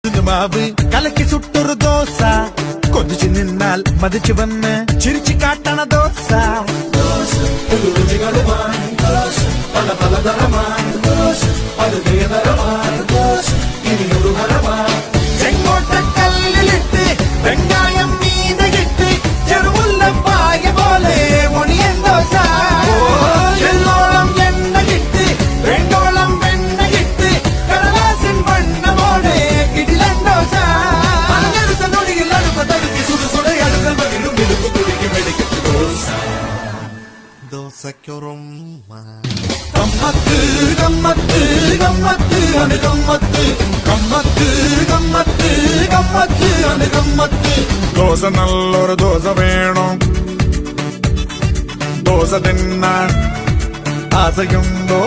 മാവ് കലക്കി സുട്ടൊരു ദോശ കൊതിച്ചു നിന്നാൽ മതിച്ചു വന്ന് ചിരിച്ചു കാട്ടണ ദോശ പല പലതരമാണ് ചെങ്കോട്ടക്കല്ലിലിട്ട് വെങ്കായം മീനകിട്ട് ചെറുമുല്ലപ്പായ പോലെ ഒണിയൻ ദോശ എല്ലോളം എണ്ണ കിട്ട് വെണ്ടോളം വെണ്ണ കിട്ട് കടലാസിൻ വണ്ണമോടെ കിടിലൻ ദോശ അങ്ങനത്തെ നൊടിയിൽ അടുപ്പ തടുക്കി സുടുസുട അടുക്കൽ പകിടും വിടുപ്പ് കുടിക്കും വെടിക്കും ദോശ ദോശയ്ക്കൊറുമ്മ ഗമ്മത്ത് ഗമ്മത്ത് ഗമ്മത്ത് ആണ് ഗമ്മത്ത് ഗമ്മത്ത് ഗമ്മത്ത് ഗമ്മത്ത് ആണ് ഗമ്മത്ത് ദോശ നല്ലൊരു ദോശ വേണം ദോശ തിന്നാൻ ആശയുണ്ടോ